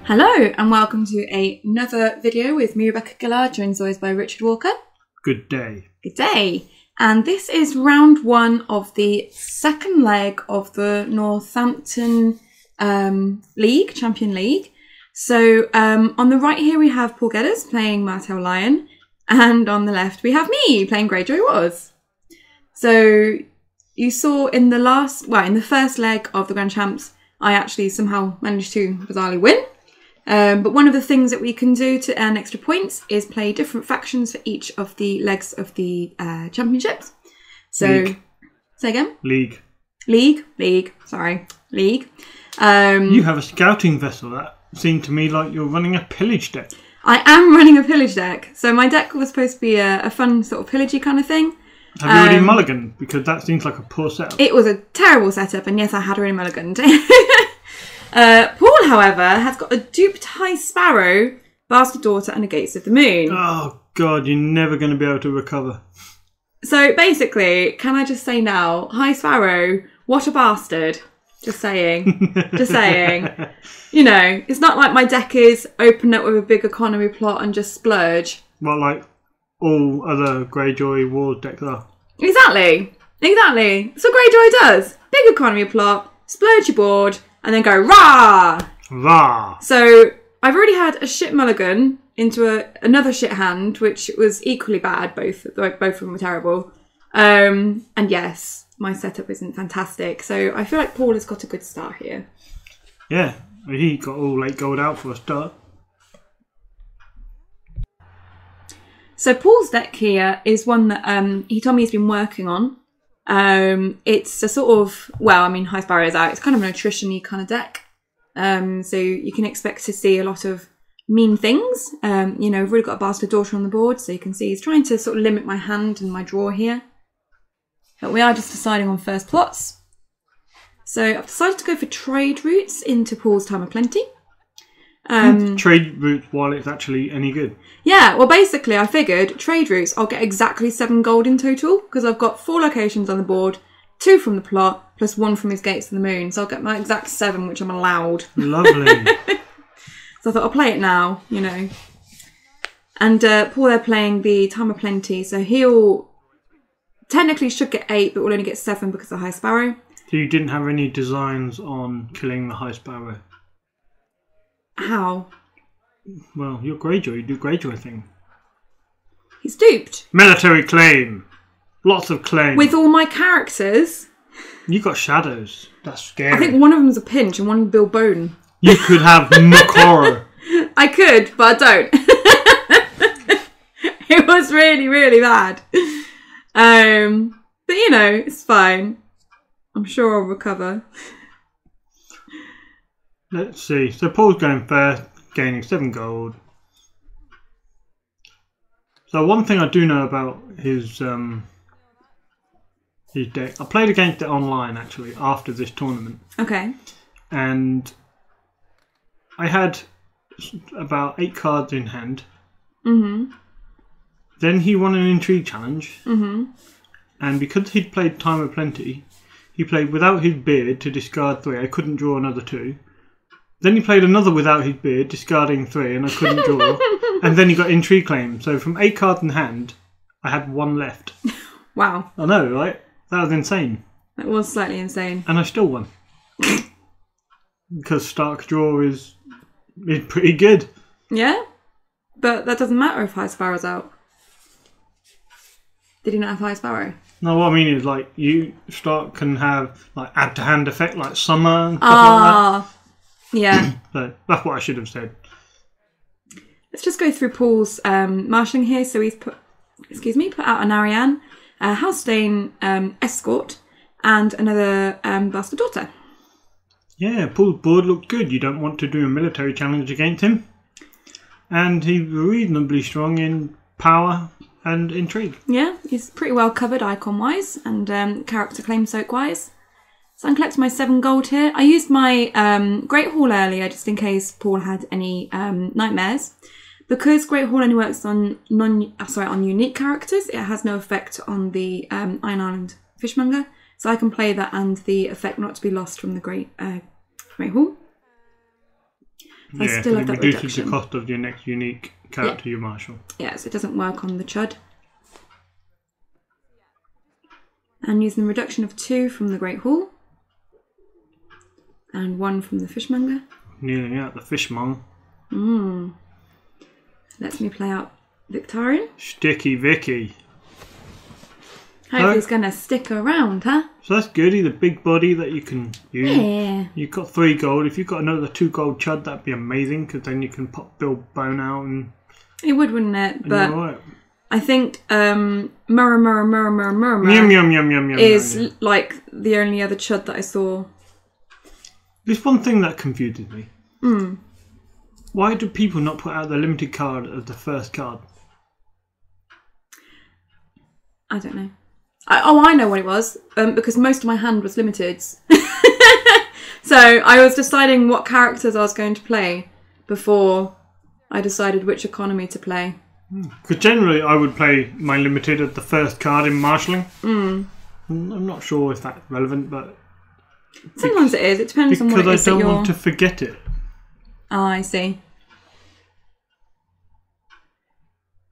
Hello and welcome to another video with me, Rebecca Gillard, joined as always by Richard Walker. Good day. Good day. And this is round one of the second leg of the Northampton League, Champion League. So on the right here we have Paul Gedders playing Martell Lion, and on the left we have me playing Greyjoy Wars. So you saw in the first leg of the Grand Champs, I actually somehow managed to bizarrely win. But one of the things that we can do to earn extra points is play different factions for each of the legs of the championships. So, League. Say again? League. League. League. You have a scouting vessel. That seemed to me like you're running a pillage deck. I am running a pillage deck. So my deck was supposed to be a fun sort of pillagey kind of thing. Have you already mulliganed? Because that seems like a poor setup. It was a terrible setup, and yes, I had already mulliganed. Paul, however, has got a duped High Sparrow, Bastard Daughter, and a Gates of the Moon. Oh, God, you're never going to be able to recover. So, basically, can I just say now, High Sparrow, what a bastard. Just saying. Just saying. You know, it's not like my deck is open up with a big economy plot and just splurge. Well, like all other Greyjoy Wars decks are. Exactly. Exactly. So Greyjoy does. Big economy plot, splurge your board, and then go rah! Rah! So I've already had a shit mulligan into another shit hand, which was equally bad. Both of them were terrible. And yes, my setup isn't fantastic. So I feel like Paul has got a good start here. Yeah, he got all 8 gold out for a start. So Paul's deck here is one that he told me he's been working on. It's a sort of, well, I mean, High Sparrow is out. It's kind of an attrition-y kind of deck. So you can expect to see a lot of mean things. You know, we've already got a Bastard Daughter on the board, so you can see he's trying to sort of limit my hand and my draw here. But we are just deciding on first plots. So I've decided to go for trade routes into Paul's Time of Plenty. Trade routes while it's actually any good. Yeah, well, basically, I figured trade routes, I'll get exactly 7 gold in total because I've got 4 locations on the board, 2 from the plot, plus 1 from his Gates of the Moon. So I'll get my exact 7, which I'm allowed. Lovely. So I thought I'll play it now, you know. And Paul, they're playing the Time of Plenty, so he'll technically should get 8, but will only get 7 because of High Sparrow. So you didn't have any designs on killing the High Sparrow? How? Well, you're Greyjoy. You do Greyjoy thing. He's duped. Military claim. Lots of claim. With all my characters. You got shadows. That's scary. I think one of them's a pinch and one is Bill Bone. You could have Makora. I could, but I don't. It was really, really bad. But you know, it's fine. I'm sure I'll recover. Let's see. So Paul's going first, gaining 7 gold. So one thing I do know about his deck, I played against it online actually after this tournament. Okay. And I had about 8 cards in hand. Mm-hmm. Then he won an intrigue challenge. Mm-hmm. And because he'd played Time of Plenty, he played without his beard to discard 3. I couldn't draw another 2. Then he played another without his beard, discarding 3, and I couldn't draw. And then he got intrigue claim. So from 8 cards in hand, I had 1 left. Wow. I know, right? That was insane. That was slightly insane. And I still won. Because Stark's draw is pretty good. Yeah? But that doesn't matter if High Sparrow's out. Did he not have High Sparrow? No, what I mean is, like, Stark can have, like, add-to-hand effect, like Summer and stuff like that. Yeah. So that's what I should have said. Let's just go through Paul's marshalling here. So he's put out an Ariane, a Housestane escort, and another Bastard Daughter. Yeah, Paul's board looked good. You don't want to do a military challenge against him. And he's reasonably strong in power and intrigue. Yeah, he's pretty well covered icon-wise and character claim soak-wise. So I'm collecting my 7 gold here. I used my Great Hall earlier just in case Paul had any nightmares. Because Great Hall only works on unique characters, it has no effect on the Iron Island Fishmonger. So I can play that and the effect not to be lost from the Great Hall. I still have it that reduces reduction. the cost of your next unique character you marshal. Yeah, so it doesn't work on the Chud. And using the reduction of 2 from the Great Hall. And 1 from the Fishmonger. Kneeling out the fishmonger. Lets me play out Victorian. Sticky Vicky. Hopefully he's going to stick around, huh? So that's good. He's a big body that you can use. Yeah. You've got 3 gold. If you've got another 2 gold Chud, that'd be amazing, because then you can pop Bill Bone out and... It would, wouldn't it? But you're right. I think Murra Yum, yum, yum, yum, yum, is yum. like the only other Chud that I saw. There's one thing that confuses me. Why do people not put out the limited card as the first card? I don't know. I know what it was. Because most of my hand was limited. So I was deciding what characters I was going to play before I decided which economy to play. Because generally I would play my limited as the first card in marshalling. I'm not sure if that's relevant, but... Sometimes it is. It depends on what it is because I that don't you're... want to forget it. Oh, I see.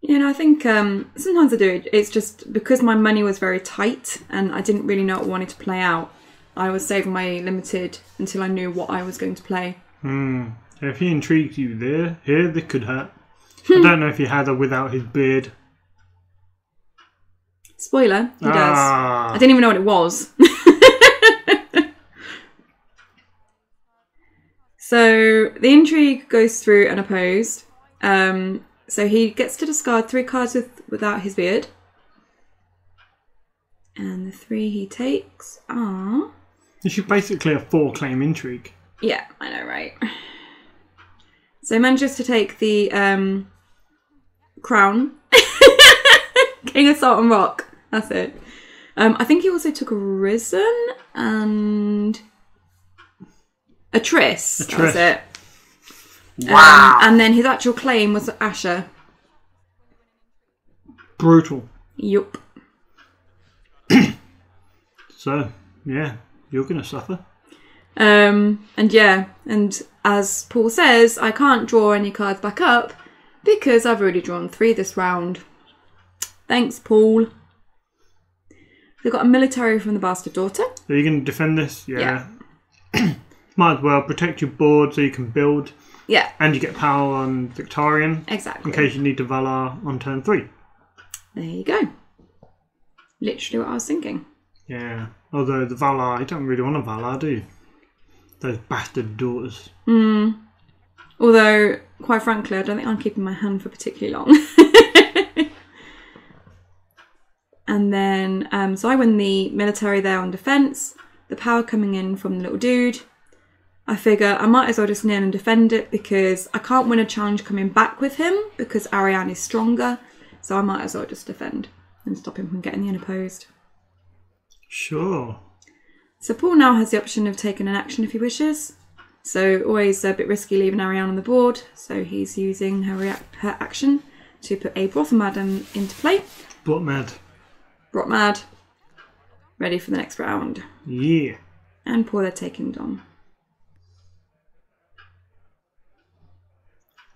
You know, I think sometimes I do it. It's just because my money was very tight and I didn't really know what I wanted to play out. I was saving my limited until I knew what I was going to play. If he intrigues you here, this could hurt. I don't know if he had a without his beard. Spoiler, he does. I didn't even know what it was. So the intrigue goes through unopposed. So he gets to discard 3 cards without his beard. And the 3 he takes are... This is basically a 4-claim intrigue. Yeah, I know, right? So he manages to take the crown. King of Salt and Rock. That's it. I think he also took a Risen and a Triss. That was it. Wow. And then his actual claim was Asher. Brutal. Yup. So, yeah, you're going to suffer. And as Paul says, I can't draw any cards back up because I've already drawn 3 this round. Thanks, Paul. They've got a military from the Bastard Daughter. Are you going to defend this? Yeah. Might as well protect your board so you can build. Yeah. And you get power on Victorian. Exactly. In case you need to Valar on turn 3. There you go. Literally what I was thinking. Yeah. Although the Valar, you don't really want a Valar, do you? Those bastard daughters. Although, quite frankly, I don't think I'm keeping my hand for particularly long. And then, so I win the military there on defence. The power coming in from the little dude. I figure I might as well just kneel and defend it because I can't win a challenge coming back with him because Ariane is stronger. So I might as well just defend and stop him from getting the unopposed. Sure. So Paul now has the option of taking an action if he wishes. So always a bit risky leaving Ariane on the board. So he's using her action to put a Brothel Madam into play. Brought mad. Brought mad. Ready for the next round. Yeah. And Paul, they're taking Dom.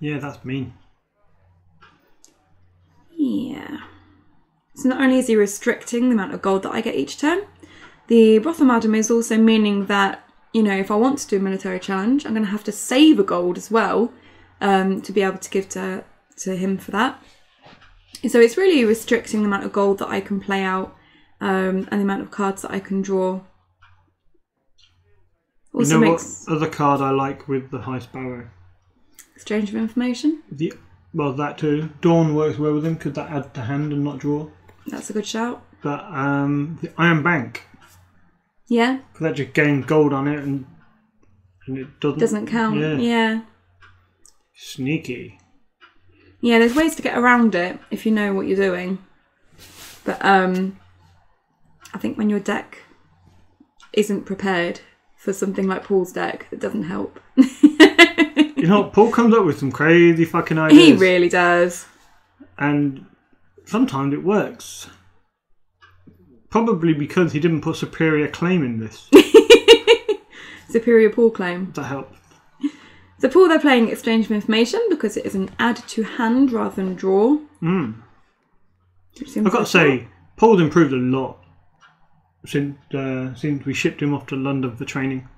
Yeah, that's mean. Yeah. So not only is he restricting the amount of gold that I get each turn, the Brothel Madam is also meaning that, you know, if I want to do a military challenge, I'm going to have to save a gold as well to be able to give to him for that. So it's really restricting the amount of gold that I can play out and the amount of cards that I can draw. Also you know makes what other card I like with the High Sparrow? exchange of information. Well, that too. Dawn works well with him because that adds to hand and not draw. That's a good shout. But the Iron Bank. Yeah. Because that just gains gold on it and it Doesn't count. Yeah. Sneaky. Yeah, there's ways to get around it if you know what you're doing. But I think when your deck isn't prepared for something like Paul's deck, it doesn't help. You know, Paul comes up with some crazy fucking ideas. He really does. And sometimes it works. Probably because he didn't put superior claim in this. Superior Paul claim. That helps. The pool they're playing exchange of information because it is an add to hand rather than draw. I've got to say, Paul's improved a lot since we shipped him off to London for training.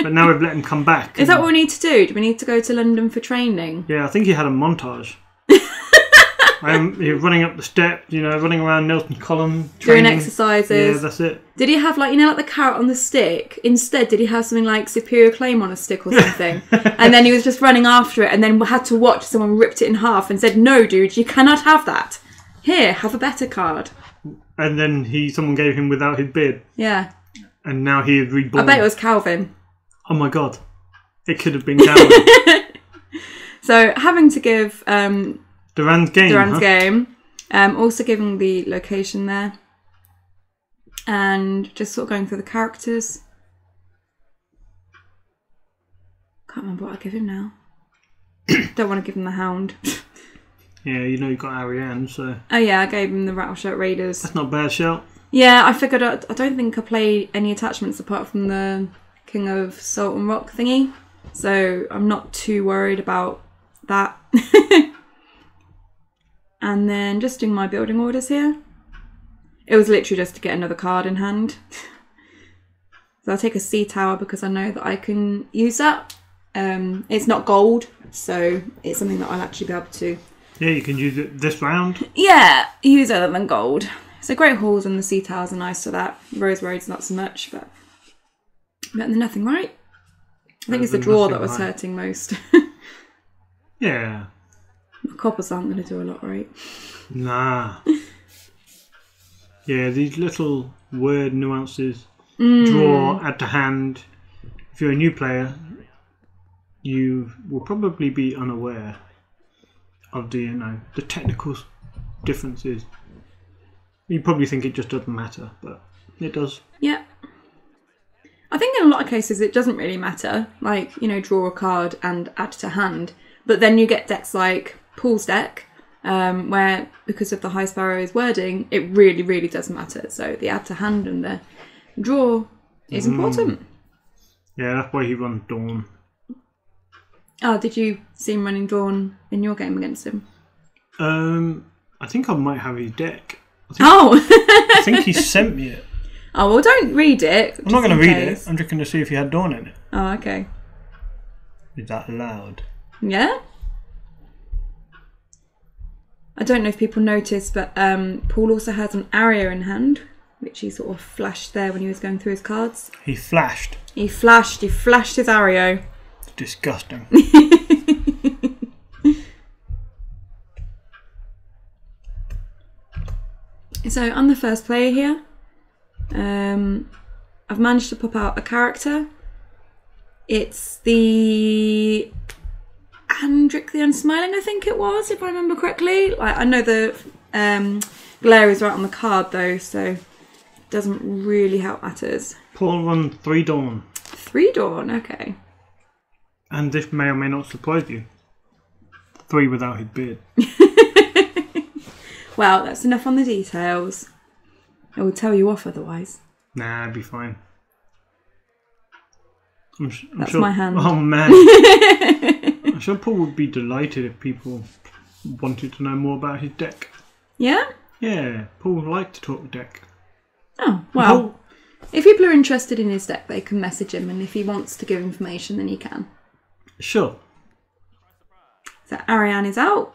But now we've let him come back. Is that what we need to do? Do we need to go to London for training? Yeah, I think he had a montage. He was running up the steps, running around Nelson Column. Training. Doing exercises. Yeah, that's it. Did he have like the carrot on the stick? Instead, did he have something like superior claim on a stick or something? And then he was just running after it and then had to watch someone ripped it in half and said, "No, dude, you cannot have that. Here, have a better card." And then someone gave him without his beard. Yeah. And now he is reborn. I bet it was Calvin. Oh my god. It could have been Calvin. So having to give Duran's game. Also giving the location there. And just sort of going through the characters. Can't remember what I give him now. Don't want to give him the Hound. Yeah, you've got Ariane, so... Oh yeah, I gave him the Rattleshirt Raiders. That's not a bad shout. Yeah, I figured I don't think I played any attachments apart from the King of Salt and Rock thingy. So I'm not too worried about that. And then just doing my building orders here. It was literally just to get another card in hand. So I'll take a sea tower because I know that I can use that. It's not gold, so it's something that I'll actually be able to... Yeah, you can use it this round. Yeah, use other than gold. So Great Halls and the sea towers are nice for that. Rose Road's not so much, but better than nothing, right? I think it's the draw that was hurting most. Yeah. The coppers aren't going to do a lot, right? Nah. Yeah, these little word nuances. Draw, add to hand. If you're a new player, you will probably be unaware of the technical differences. You probably think it just doesn't matter, but it does. Yeah. I think in a lot of cases it doesn't really matter. Like, draw a card and add to hand. But then you get decks like Paul's deck, where because of the High Sparrow's wording, it really, really does matter. So the add to hand and the draw is important. Yeah, that's why he runs Dawn. Oh, did you see him running Dawn in your game against him? I think I might have his deck. I think he sent me it. Oh, well, don't read it. I'm not going to read it. I'm just going to see if he had Dawn in it. Oh, okay. Is that allowed? Yeah. I don't know if people noticed, but Paul also has an Aria in hand, which he sort of flashed there when he was going through his cards. He flashed? He flashed his Ario. It's disgusting. So I'm the first player here. I've managed to pop out a character. It's the Andric the Unsmiling, I think it was, if I remember correctly. I know the glare is right on the card though, so it doesn't really help matters. Paul run 3 Dawn. 3 Dawn, okay. And this may or may not surprise you. 3 without his beard. Well, that's enough on the details. I will tell you off otherwise. Nah, it'd be fine. I'm that's sure, my hand. Oh man. I'm sure Paul would be delighted if people wanted to know more about his deck. Yeah? Yeah, Paul liked to talk deck. Oh, well. If people are interested in his deck, they can message him, and if he wants to give information, then he can. Sure. So Ariane is out.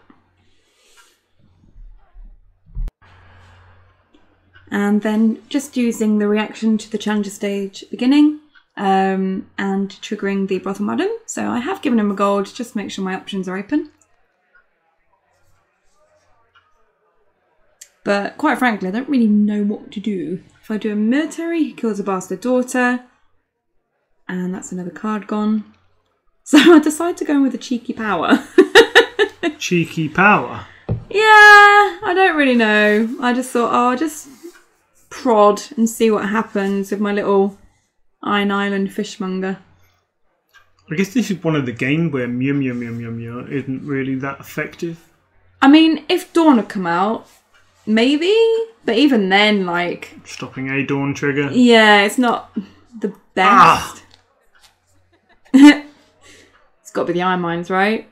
And then just using the reaction to the challenger stage beginning and triggering the Brothel Madam. So I have given him a gold just to make sure my options are open. But quite frankly, I don't really know what to do. If I do a military, he kills a bastard daughter. And that's another card gone. So I decide to go in with a cheeky power. Cheeky power? Yeah, I don't really know. I just thought, I'll just prod and see what happens with my little Iron Island fishmonger. I guess this is one of the games where mew mew mew mew mew isn't really that effective. I mean, if Dawn had come out, maybe, but even then, like... Stopping a Dawn trigger. Yeah, it's not the best. got to be the Iron Mines, right?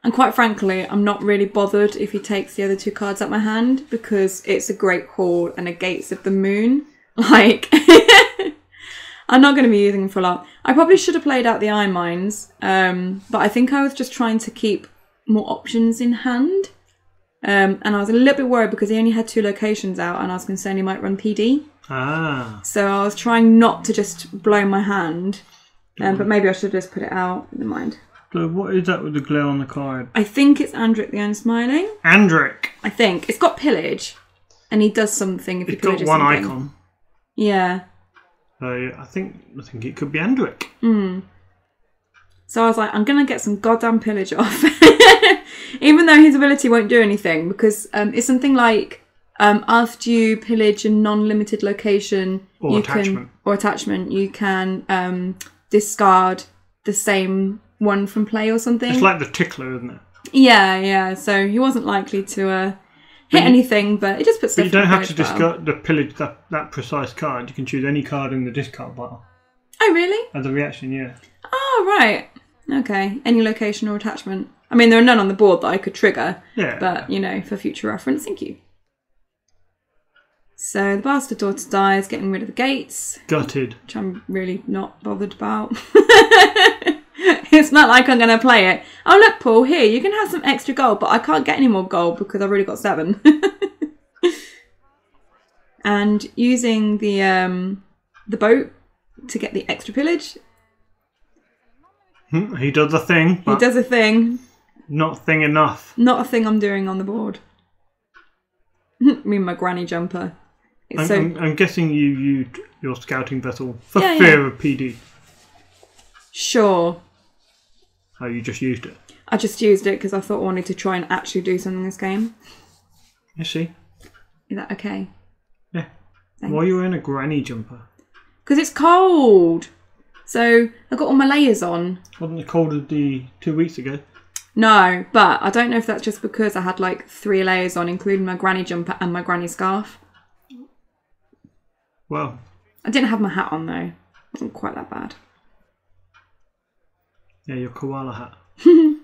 And quite frankly, I'm not really bothered if he takes the other 2 cards out my hand because it's a Great Hall and a Gates of the Moon. Like, I'm not going to be using them for a lot. I probably should have played out the Iron Mines, but I think I was just trying to keep more options in hand. And I was a little bit worried because he only had 2 locations out and I was concerned he might run PD. Ah. So I was trying not to just blow my hand, but maybe I should have just put it out. Never mind. So what is that with the glare on the card? I think it's Andric the Unsmiling. Andric. I think. It's got Pillage. And he does something if he pillages It's got one something. icon. Yeah. So I think it could be Andric. So I was like, I'm going to get some goddamn Pillage off. Even though his ability won't do anything. Because it's something like, after you pillage a non-limited location... Or attachment. You can discard the same one from play or something. It's like the tickler, isn't it? Yeah. So he wasn't likely to hit anything, but it just puts stuff in the But you don't have to discard the pillage that precise card. You can choose any card in the discard pile. Oh, really? As a reaction, yeah. Oh, right. Okay. Any location or attachment. I mean, there are none on the board that I could trigger. Yeah. But, for future reference, thank you. So the Bastard Daughter dies, getting rid of the gates. Gutted. Which I'm really not bothered about. It's not like I'm going to play it. Oh, look, Paul, here, you can have some extra gold, but I can't get any more gold because I've already got 7. And using the boat to get the extra pillage. He does a thing. He does a thing. Not thing enough. Not a thing I'm doing on the board. I mean, my granny jumper. I'm guessing you used your scouting vessel for fear of PD. Sure. Oh, you just used it? I just used it because I thought I wanted to try and actually do something this game. I see. Is that okay? Yeah. Thanks. Why are you wearing a granny jumper? Because it's cold. So I've got all my layers on. Wasn't it colder 2 weeks ago? No, but I don't know if that's just because I had like 3 layers on, including my granny jumper and my granny scarf. Well. I didn't have my hat on though. It wasn't quite that bad. Yeah, your koala hat.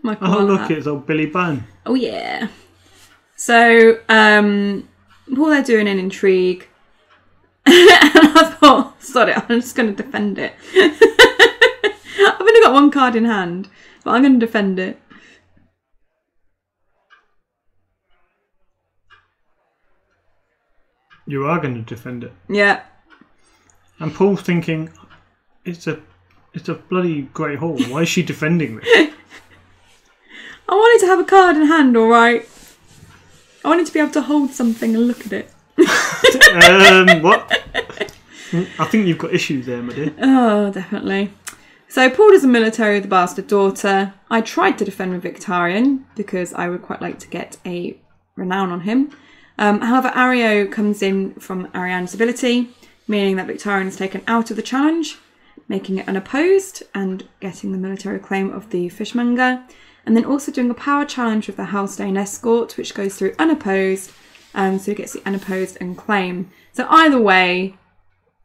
My koala look, hat. it's old Billy Bone. Oh yeah. So, all they're doing in Intrigue. And I thought, sod it, I'm just going to defend it. I've only got 1 card in hand, but I'm going to defend it. You are going to defend it. Yeah. And Paul's thinking, it's a bloody Great Hall. Why is she defending this? I wanted to have a card in hand, alright? I wanted to be able to hold something and look at it. What? I think you've got issues there, my dear. Oh, definitely. So Paul is a military with the Bastard Daughter. I tried to defend with Victarion because I would quite like to get a renown on him. However, Ario comes in from Ariane's ability, meaning that Victarion is taken out of the challenge, making it unopposed and getting the military claim of the Fishmonger. And then also doing a power challenge with the Hellstone Escort, which goes through unopposed. So he gets the unopposed and claim. So either way,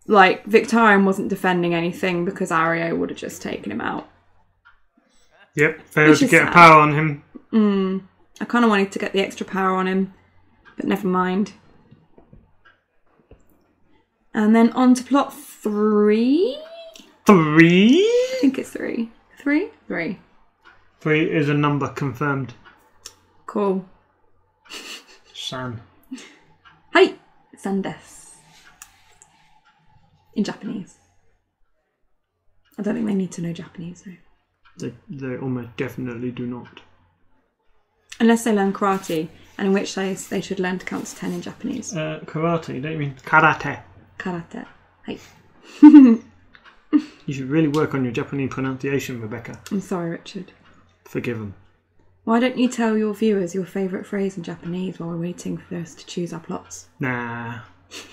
like, Victarion wasn't defending anything because Ario would have just taken him out. Yep, failed to get a power on him. I kind of wanted to get the extra power on him, but never mind. And then on to plot 3? 3? I think it's 3. 3? 3. 3 is a number confirmed. Cool. San. Hi! Sandes. In Japanese. I don't think they need to know Japanese though. They almost definitely do not. Unless they learn karate, and in which case they should learn to count to 10 in Japanese. Karate, don't you mean karate? Karate. Hi. You should really work on your Japanese pronunciation, Rebecca. I'm sorry, Richard. Forgive them. Why don't you tell your viewers your favourite phrase in Japanese while we're waiting for us to choose our plots? Nah,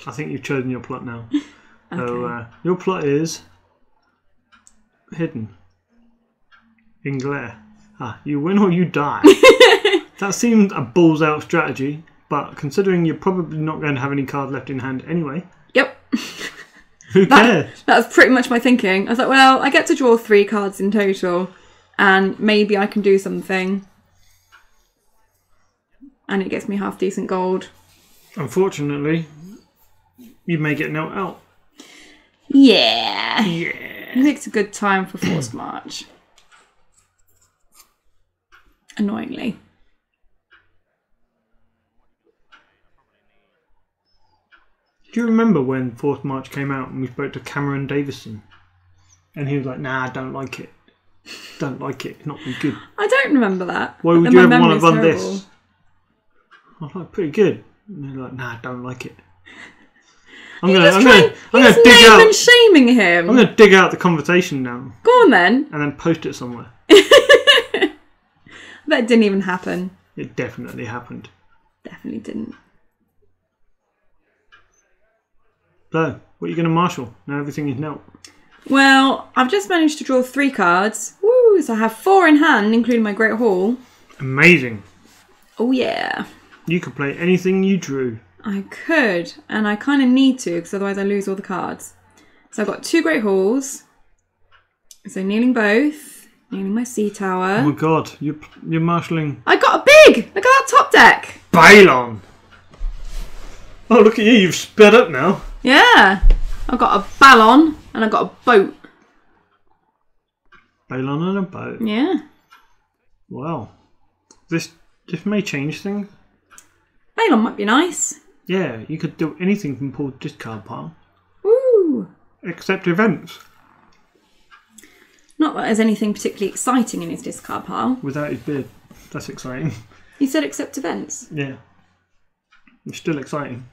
I think you've chosen your plot now. Okay. So, your plot is hidden in glare. You win or you die. That seemed a balls out strategy, but considering you're probably not going to have any cards left in hand anyway. Yep. Who cares? That was pretty much my thinking. I was like, well, I get to draw 3 cards in total, and maybe I can do something. And it gets me half decent gold. Unfortunately, you may get knelt out. Yeah. Yeah. I think it's a good time for Forced March. Annoyingly. Do you remember when Forced March came out and we spoke to Cameron Davison? And he was like, nah, I don't like it. Don't like it. It's not very good. I don't remember that. Why would you ever want to run this? I was like, pretty good. And they're like, nah, I don't like it. I'm gonna dig out. And shaming him. I'm gonna dig out the conversation now. Go on then. And then post it somewhere. That didn't even happen. It definitely happened. Definitely didn't. So, what are you going to marshal? Now everything is knelt. Well, I've just managed to draw 3 cards. Woo! So I have 4 in hand, including my Great Hall. Amazing. Oh yeah. You could play anything you drew. I could, and I kind of need to, because otherwise I lose all the cards. So I've got 2 Great Halls. So kneeling both. Kneeling my sea tower. Oh my god, you're marshalling... I got a big! Look at that top deck! Balon! Oh, look at you, you've sped up now. Yeah. I've got a ballon, and I've got a boat. Balon and a boat. Yeah. Wow. This may change things. Balon might be nice. Yeah, you could do anything from Paul's discard pile. Woo! Except events. Not that there's anything particularly exciting in his discard pile. Without his beard. That's exciting. You said except events. Yeah. It's still exciting.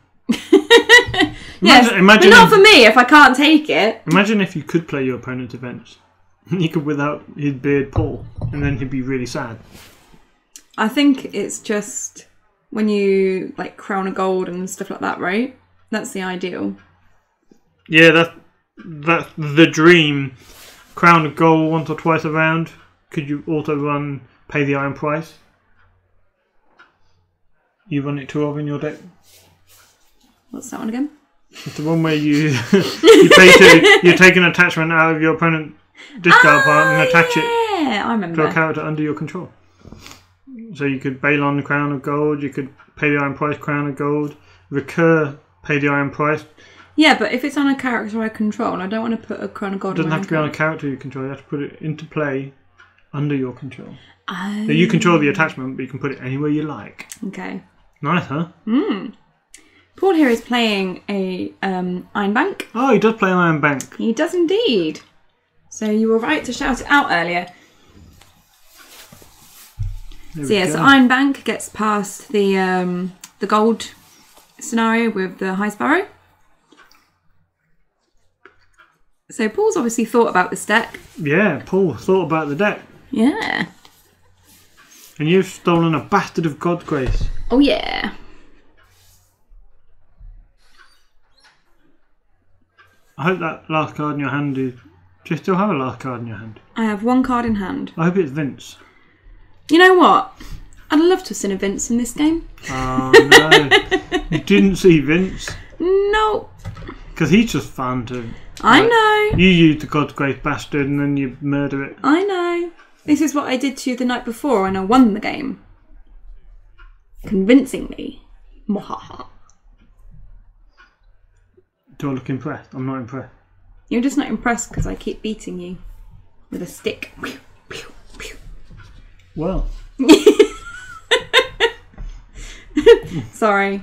Yes, but not for me if I can't take it. Imagine if you could play your opponent's events. You could without his beard Paul, and then he'd be really sad. I think it's just when you like crown a gold and stuff like that, right? That's the ideal. Yeah, that's the dream. Crown a gold once or twice around. Could you also run Pay the Iron Price? You run it 2 of in your deck. What's that one again? It's the one where you pay 2. You take an attachment out of your opponent's discard pile and attach it I remember. to a character under your control. So you could Balon Crown of Gold. You could Pay the Iron Price Crown of Gold. Recur Pay the Iron Price. Yeah, but if it's on a character I control, I don't want to put a Crown of Gold. It doesn't have to be on a character you control. You have to put it into play under your control. Oh. So you control the attachment, but you can put it anywhere you like. Okay. Nice, huh? Paul here is playing a Iron Bank. Oh, he does play Iron Bank. He does indeed. So you were right to shout it out earlier. So Iron Bank gets past the gold scenario with the High Sparrow. So Paul's obviously thought about this deck. Yeah, Paul thought about the deck. Yeah. And you've stolen a Bastard of God's Grace. Oh yeah. I hope that last card in your hand is... Do you still have a last card in your hand? I have 1 card in hand. I hope it's Vince. You know what? I'd love to have seen a Vince in this game. Oh no. You didn't see Vince? No. Because he's just fun to... I know. You use the God's Grace Bastard and then you murder it. I know. This is what I did to you the night before and I won the game. Convincingly. Mwahaha. Do I look impressed? I'm not impressed. You're just not impressed because I keep beating you with a stick. Well. Sorry.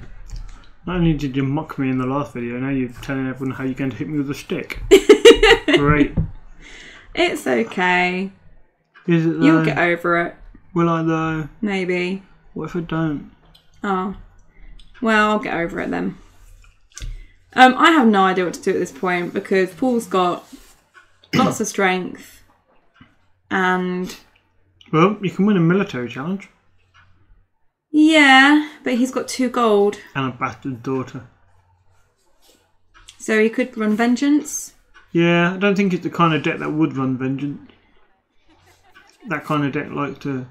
Not only did you mock me in the last video, now you're telling everyone how you're going to hit me with a stick. Great. It's okay. Is it though? You'll get over it. Will I though? Maybe. What if I don't? Oh. Well, I'll get over it then. I have no idea what to do at this point because Paul's got lots of strength and... Well, you can win a military challenge. Yeah, but he's got 2 gold. And a bastard daughter. So he could run Vengeance. Yeah, I don't think it's the kind of deck that would run Vengeance. That kind of deck likes to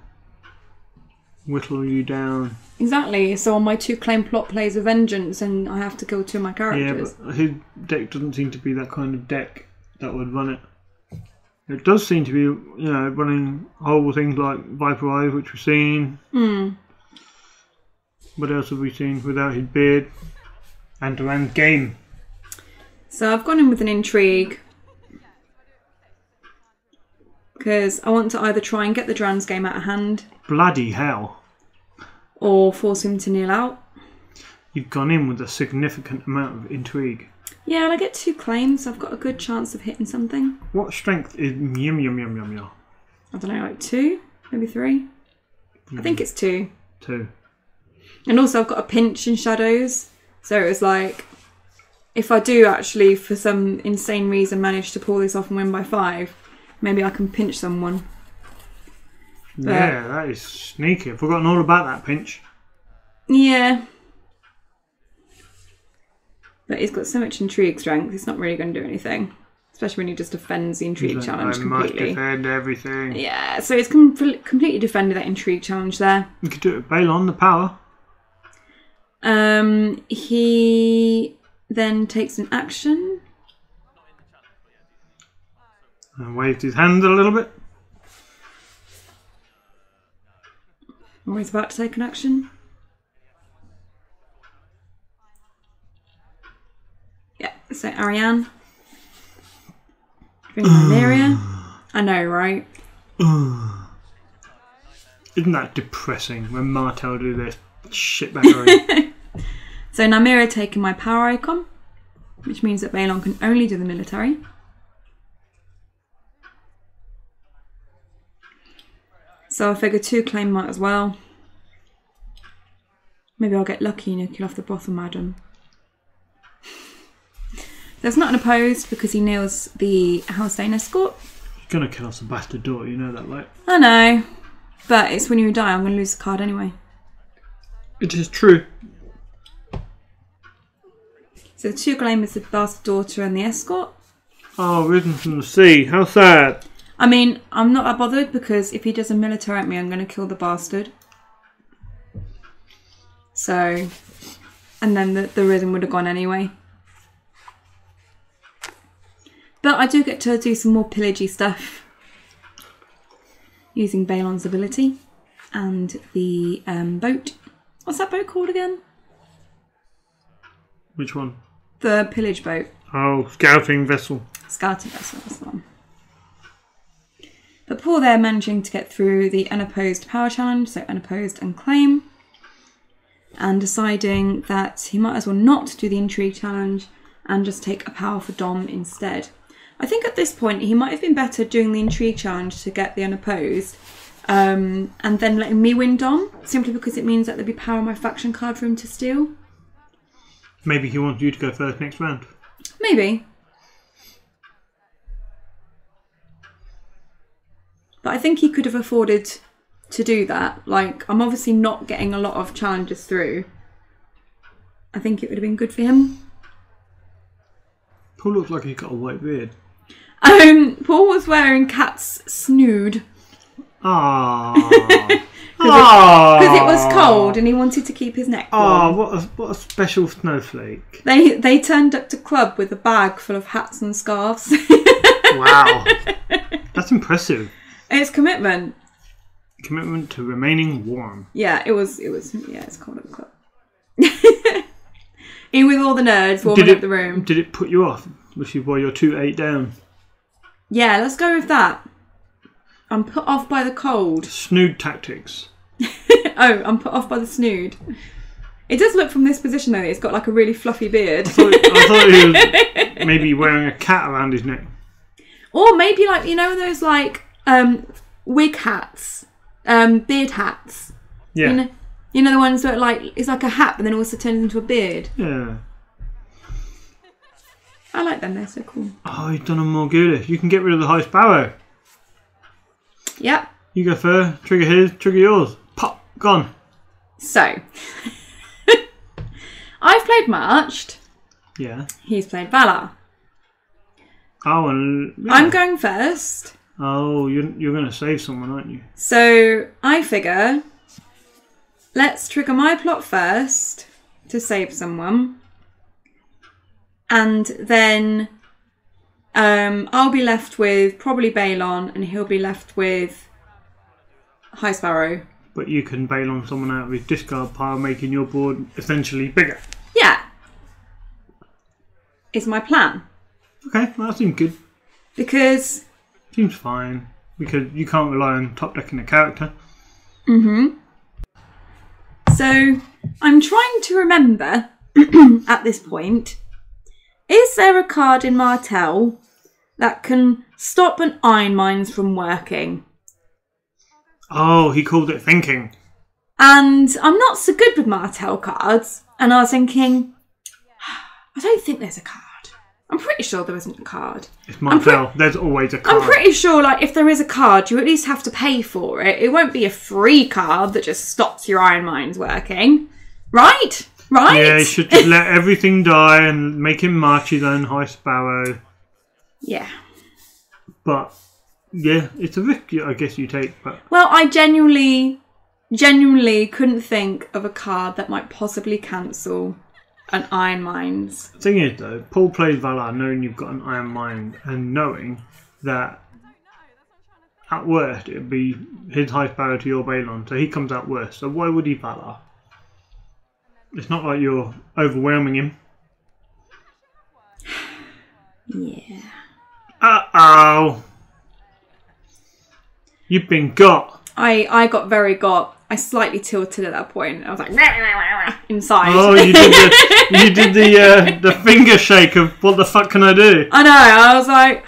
whittle you down. Exactly. So on my 2 claim plot plays a vengeance, and I have to kill 2 of my characters. Yeah, but his deck doesn't seem to be that kind of deck that would run it. It does seem to be, running horrible things like Viper Eyes, which we've seen. What else have we seen without his beard? And Duran's game. So I've gone in with an intrigue. Because I want to either try and get the Duran's game out of hand. Bloody hell. Or force him to kneel out. You've gone in with a significant amount of intrigue. Yeah, and I get 2 claims, so I've got a good chance of hitting something. What strength is yum yum yum yum yum? I don't know, like 2? Maybe 3? I think it's 2. 2. And also I've got a pinch in shadows. So it was like, if I do actually, for some insane reason, manage to pull this off and win by 5, maybe I can pinch someone. But, yeah, that is sneaky. I've forgotten all about that pinch. Yeah. But he's got so much intrigue strength, it's not really going to do anything. Especially when he just defends the intrigue challenge completely. I must defend everything. Yeah, so he's completely defended that intrigue challenge there. You could do it with Balon, the power. He then takes an action. And waved his hand a little bit. Or he's about to take an action. Yeah, so Ariane. Bring Nymeria. I know, right? Isn't that depressing when Martell do this shitbaggery? So Nymeria taking my power icon, which means that Balon can only do the military. So I figure 2 claim might as well. Maybe I'll get lucky and kill off the brothel madam. There's not an opposed because he nails the House Dane escort. You're going to kill off the bastard daughter, you know that, right? I know. But it's when you die, I'm going to lose the card anyway. It is true. So the 2 claim is the bastard daughter and the escort. Oh, risen from the sea. How sad. I mean, I'm not that bothered because if he does a military at me, I'm going to kill the bastard. So, and then the rhythm would have gone anyway. But I do get to do some more pillagey stuff. Using Balon's ability. And the boat. What's that boat called again? Which one? The pillage boat. Oh, scouting vessel. Scouting vessel, that's the one. But Paul there managing to get through the unopposed power challenge, so unopposed and claim. And deciding that he might as well not do the intrigue challenge and just take a power for Dom instead. I think at this point he might have been better doing the intrigue challenge to get the unopposed and then letting me win Dom, simply because it means that there'll be power on my faction card for him to steal. Maybe he wants you to go first next round. Maybe. But I think he could have afforded to do that. Like, I'm obviously not getting a lot of challenges through. I think it would have been good for him. Paul looks like he's got a white beard. Paul was wearing Cat's snood. Ah. Because it was cold and he wanted to keep his neck warm. What a special snowflake. They turned up to club with a bag full of hats and scarves. Wow. That's impressive. It's commitment. Commitment to remaining warm. Yeah, it's cold at the club. In with all the nerds warming up the room. Did it put you off? Which is why you're 2-8 down. Yeah, let's go with that. I'm put off by the cold. Snood tactics. Oh, I'm put off by the snood. It does look from this position though, it's got like a really fluffy beard. I thought he was maybe wearing a cat around his neck. Or maybe like, you know those like wig hats, beard hats. Yeah. You know the ones that like, it's like a hat but then also turns into a beard. Yeah. I like them, they're so cool. Oh, you've done them more good. You can get rid of the High Sparrow. Yep. You go first, trigger his, trigger yours. Pop, gone. So, I've played Marched. Yeah. He's played Valar. Oh, and yeah. I'm going first. Oh, you're going to save someone, aren't you? So, I figure let's trigger my plot first to save someone. And then I'll be left with probably Balon, and he'll be left with High Sparrow. But you can bail on someone out of his discard pile, making your board essentially bigger. Yeah. Is my plan. Okay, well, that seems good. Because... Seems fine. Because you can't rely on top decking a character. Mm-hmm. So, I'm trying to remember, at this point, is there a card in Martell that can stop an Iron Mines from working? Oh, he called it thinking. And I'm not so good with Martell cards, and I was thinking, I don't think there's a card. I'm pretty sure there isn't a card. It's Martell. There's always a card. I'm pretty sure, like, if there is a card, you at least have to pay for it. It won't be a free card that just stops your Iron Mines working. Right? Right? Yeah, you should just let everything die and make him march his own High Sparrow. Yeah. But, yeah, it's a risk I guess you take. But well, I genuinely couldn't think of a card that might possibly cancel an Iron Mines. The thing is, though, Paul plays Valar knowing you've got an Iron Mind and knowing that at worst it would be his High Sparrow to your Balon, so he comes out worse. So why would he Valar? It's not like you're overwhelming him. Yeah. Uh-oh. You've been got. I got very got. I slightly tilted at that point. I was like, inside. Oh, you did the finger shake of what the fuck can I do? I know. I was like,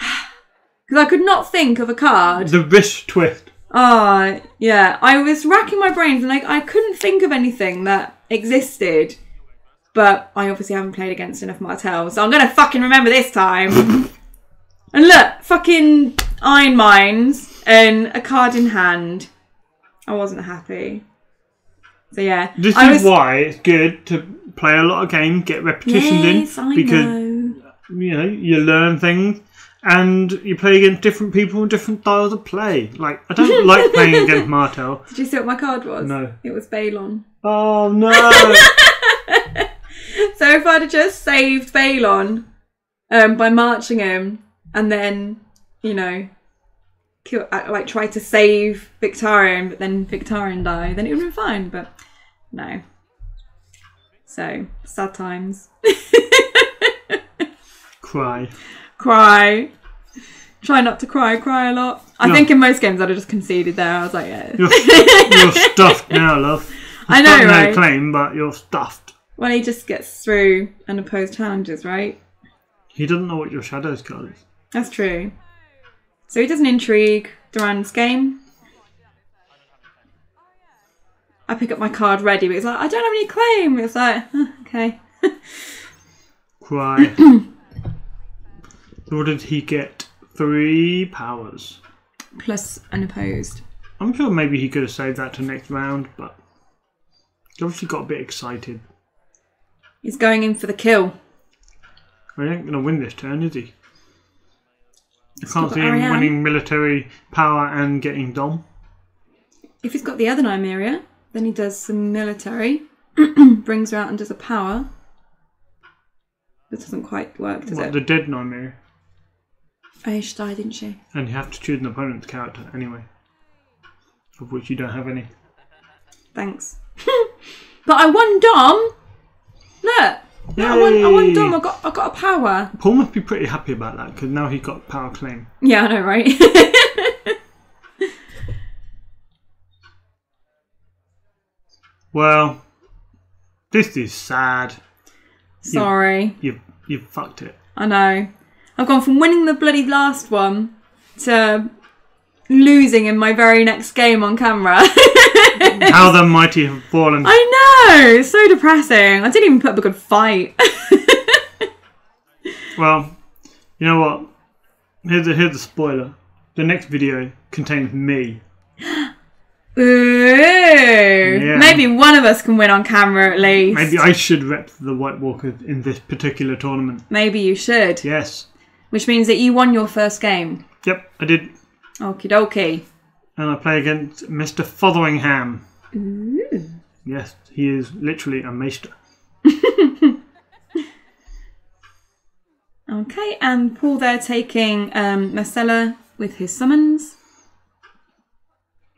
because I could not think of a card. The wrist twist. Oh, yeah. I was racking my brains and I couldn't think of anything that existed. But I obviously haven't played against enough Martell, so I'm going to fucking remember this time. And look, fucking Iron Mines and a card in hand. I wasn't happy. So yeah. This is why it's good to play a lot of games, get repetitions in. Because, you know, you learn things and you play against different people and different styles of play. Like, I don't like playing against Martell. Did you see what my card was? No. It was Balon. Oh, no. So if I'd have just saved Balon by marching him and then, you know, try to save Victarion, but then Victarion died, then it would have been fine, but no. So, sad times. Cry. Try not to cry a lot. I think in most games I'd have just conceded there. I was like, yeah. You're stuffed now, love. I know, right? No claim, but you're stuffed. Well, he just gets through unopposed challenges, right? He doesn't know what your Shadows card is. That's true. So he doesn't intrigue Duran's game. I pick up my card ready, but it's like, I don't have any claim. It's like, okay. Cry. So what did he get? 3 powers. Plus unopposed. I'm sure maybe he could have saved that to next round, but he obviously got a bit excited. He's going in for the kill. He ain't going to win this turn, is he? I can't see him winning military power and getting Dom. If he's got the other Nymeria, then he does some military, brings her out and does a power. That doesn't quite work, does it? The dead Nymeria. Oh, she died, didn't she? And you have to choose an opponent's character anyway, of which you don't have any. Thanks. But I won Dom! Look! Yeah, I won Dom. I got a power. Paul must be pretty happy about that because now he's got power claim. Yeah, I know, right? Well, this is sad. Sorry. You've fucked it. I know. I've gone from winning the bloody last one to losing in my very next game on camera. How the mighty have fallen. I know. It's so depressing. I didn't even put up a good fight. Well, you know what? Here's a spoiler. The next video contains me. Ooh. Yeah. Maybe one of us can win on camera at least. Maybe I should rep the White Walkers in this particular tournament. Maybe you should. Yes. Which means that you won your first game. Yep, I did. Okie dokie. And I play against Mr. Fotheringham. Ooh. Yes, he is literally a maester. Okay, and Paul there taking Marcella with his summons.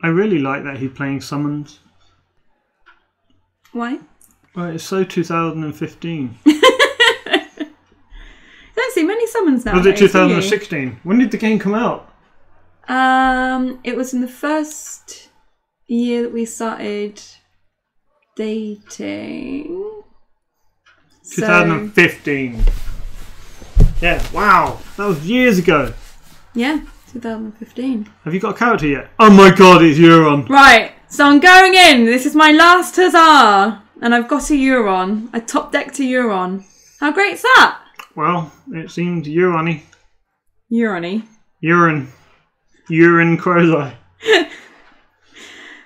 I really like that he's playing summons. Why? Well, it's so 2015. Don't see many summons now. Was it 2016? When did the game come out? It was in the first year that we started dating. 2015. Yeah, wow. That was years ago. Yeah, 2015. Have you got a character yet? Oh my god, it's Euron. Right, so I'm going in. This is my last huzzah. And I've got a Euron. I top decked a Euron. How great's that? Well, it seemed Euron-y. Euron-y. Urine Crow's.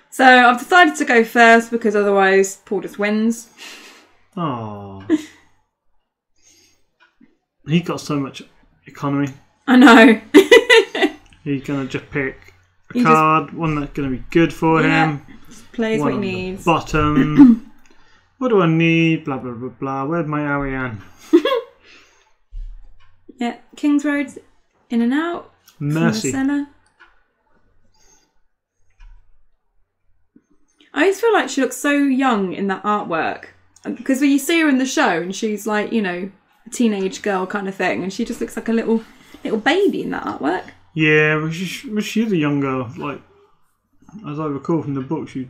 So I've decided to go first because otherwise Paul just wins. Oh. He got so much economy. I know. He's going to just pick a card, one that's going to be good for him. Plays what he needs. Bottom. What do I need? Blah, blah, blah, blah. Where's my Ariane? Yeah, King's Road's in and out. Mercy. I always feel like she looks so young in that artwork. Because when you see her in the show and she's like, you know, a teenage girl kind of thing, and she just looks like a little baby in that artwork. Yeah, but she's a young girl. Like, as I recall from the book, she's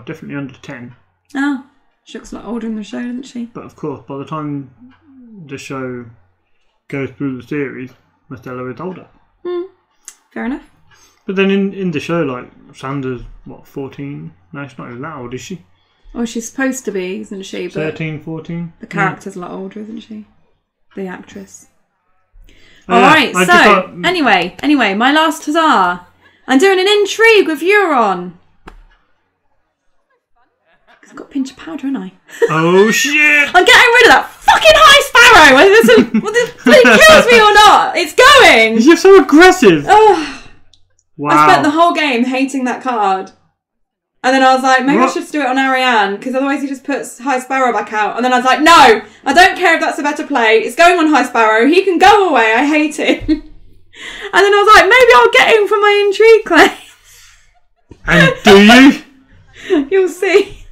definitely under 10. Oh, she looks a lot older in the show, doesn't she? But of course, by the time the show goes through the series, Martella is older. Fair enough. But then in the show, like, Sandra's, 14? No, she's not even that old, is she? Well, she's supposed to be, isn't she? But 13, 14? the character's a lot older, isn't she? The actress. Oh, Alright, so, anyway, my last huzzah. I'm doing an intrigue with Euron. I've got a pinch of powder, haven't I? Oh, shit! I'm getting rid of that fucking High Sparrow, whether this kills me or not. It's going! You're so aggressive! Oh, Wow. I spent the whole game hating that card. And then I was like, maybe I should just do it on Ariane, because otherwise he just puts High Sparrow back out. And then I was like, no, I don't care if that's a better play. It's going on High Sparrow. He can go away. I hate him. And then I was like, maybe I'll get him for my intrigue claim. And do you? You'll see.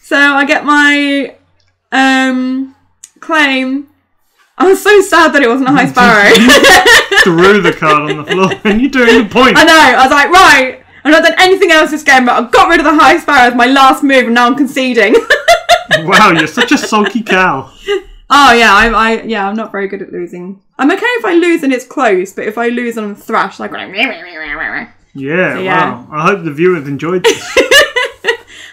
So I get my claim. I was so sad that it wasn't a High Sparrow. Threw the card on the floor and you're doing the point. I know. I was like, right. I've not done anything else this game, but I got rid of the High Sparrow as my last move, and now I'm conceding. Wow, you're such a sulky cow. Oh yeah, I'm not very good at losing. I'm okay if I lose and it's close, but if I lose and I'm thrashed, like yeah, so, wow. I hope the viewers enjoyed this.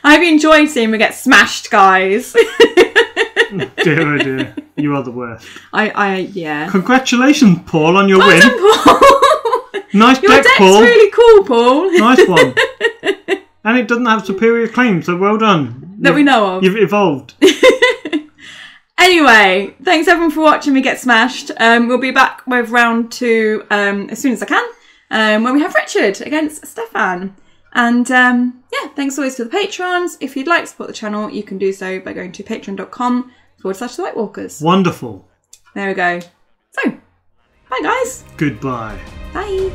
I hope you enjoyed seeing me get smashed, guys. Dear oh dear, you are the worst. Yeah. Congratulations, Paul, on your win. Done, Paul. Nice Your deck, deck's Paul. really cool, Paul. Nice one. And it doesn't have superior claim, so well done. That we know of. You've evolved. Anyway, thanks everyone for watching me get smashed. We'll be back with round 2 as soon as I can, when we have Richard against Stefan. And yeah, thanks always to the patrons. If you'd like to support the channel, you can do so by going to patreon.com/The White Walkers. Wonderful. There we go. So, bye guys. Goodbye. Bye.